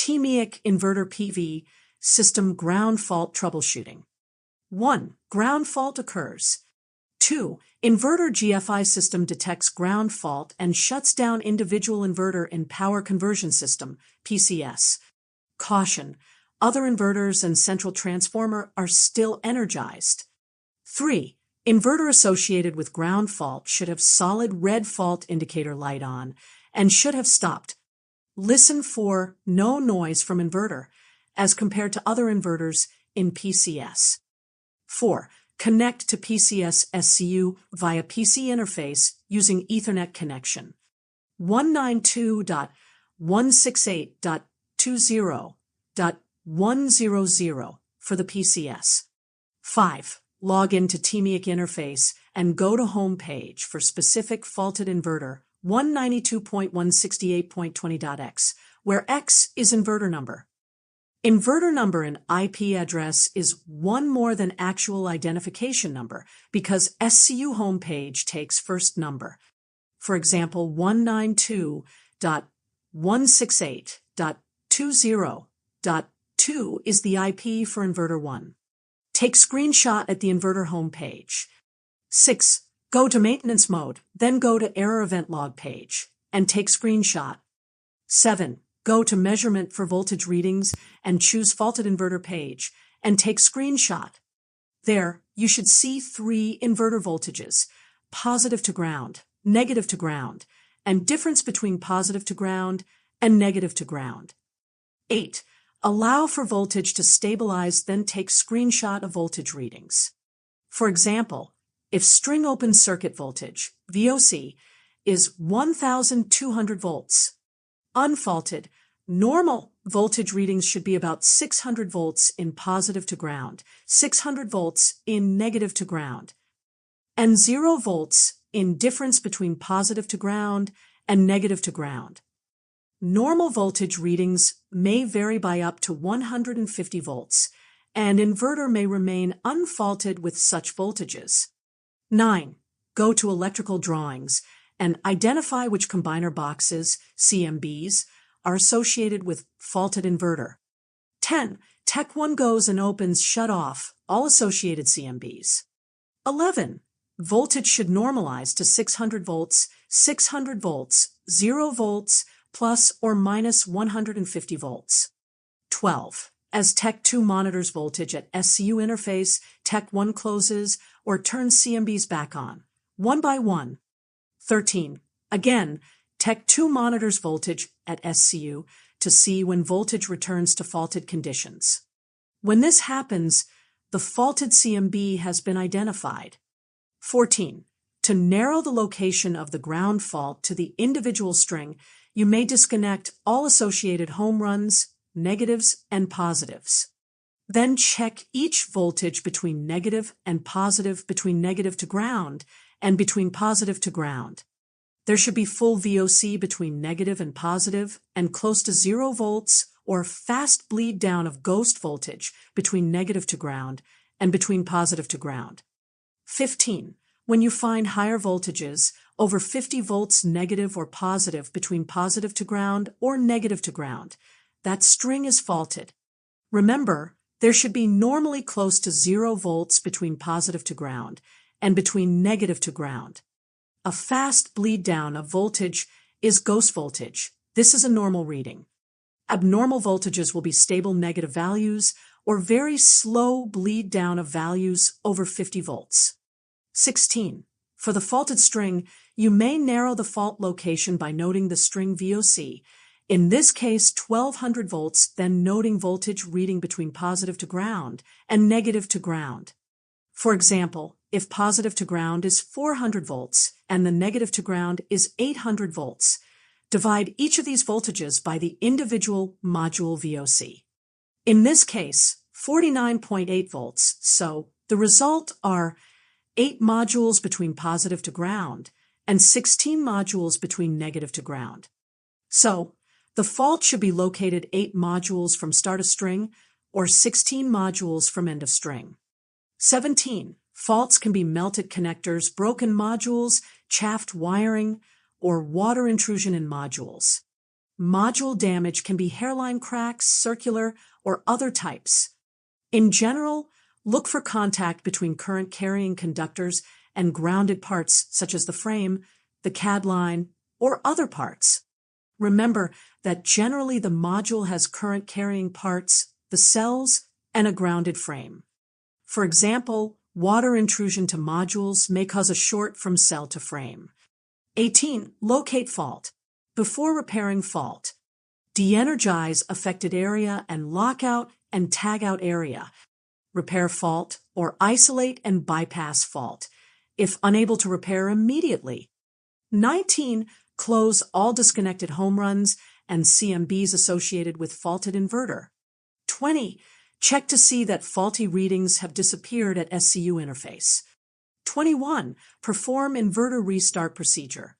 T-MEIC Inverter PV system ground fault troubleshooting. 1. Ground fault occurs. 2. Inverter GFI system detects ground fault and shuts down individual inverter in power conversion system, PCS. Caution: other inverters and central transformer are still energized. 3. Inverter associated with ground fault should have solid red fault indicator light on and should have stopped. Listen for no noise from inverter as compared to other inverters in PCS. 4. Connect to PCS SCU via PC interface using Ethernet connection. 192.168.20.100 for the PCS. 5. Log into T-MEIC interface and go to home page for specific faulted inverter 192.168.20.x, where X is inverter number. Inverter number and IP address is one more than actual identification number because SCU homepage takes first number. For example, 192.168.20.2 is the IP for inverter 1. Take screenshot at the inverter homepage. 6. Go to maintenance mode, then go to error event log page and take screenshot. 7. Go to measurement for voltage readings and choose faulted inverter page and take screenshot. There, you should see 3 inverter voltages: positive to ground, negative to ground, and difference between positive to ground and negative to ground. 8. Allow for voltage to stabilize, then take screenshot of voltage readings. For example, if string open circuit voltage, VOC, is 1,200 volts, unfaulted, normal voltage readings should be about 600 volts in positive to ground, 600 volts in negative to ground, and 0 volts in difference between positive to ground and negative to ground. Normal voltage readings may vary by up to 150 volts, and inverter may remain unfaulted with such voltages. 9. Go to electrical drawings and identify which combiner boxes, CMBs, are associated with faulted inverter. 10. Tech 1 goes and opens shut off all associated CMBs. 11. Voltage should normalize to 600 volts, 600 volts, 0 volts, plus or minus 150 volts. 12. As Tech 2 monitors voltage at SCU interface, Tech 1 closes or turns CMBs back on, one by one. 13. Again, Tech 2 monitors voltage at SCU to see when voltage returns to faulted conditions. When this happens, the faulted CMB has been identified. 14. To narrow the location of the ground fault to the individual string, you may disconnect all associated home runs, negatives, and positives. Then check each voltage between negative and positive, between negative to ground, and between positive to ground. There should be full VOC between negative and positive, and close to 0 volts or fast bleed down of ghost voltage between negative to ground and between positive to ground. 15. When you find higher voltages, over 50 volts negative or positive between positive to ground or negative to ground, that string is faulted. Remember, there should be normally close to 0 volts between positive to ground and between negative to ground. A fast bleed down of voltage is ghost voltage. This is a normal reading. Abnormal voltages will be stable negative values or very slow bleed down of values over 50 volts. 16. For the faulted string, you may narrow the fault location by noting the string VOC, in this case 1200 volts, then noting voltage reading between positive to ground and negative to ground. For example, if positive to ground is 400 volts and the negative to ground is 800 volts, divide each of these voltages by the individual module VOC. In this case, 49.8 volts, so the result are 8 modules between positive to ground and 16 modules between negative to ground. So, the fault should be located 8 modules from start of string or 16 modules from end of string. 17. Faults can be melted connectors, broken modules, chaffed wiring, or water intrusion in modules. Module damage can be hairline cracks, circular, or other types. In general, look for contact between current-carrying conductors and grounded parts such as the frame, the CAD line, or other parts. Remember that generally the module has current-carrying parts, the cells, and a grounded frame. For example, water intrusion to modules may cause a short from cell to frame. 18. Locate fault. Before repairing fault, de-energize affected area and lock out and tag out area. Repair fault or isolate and bypass fault, if unable to repair immediately. 19. Close all disconnected home runs and CMBs associated with faulted inverter. 20. Check to see that faulty readings have disappeared at SCU interface. 21. Perform inverter restart procedure.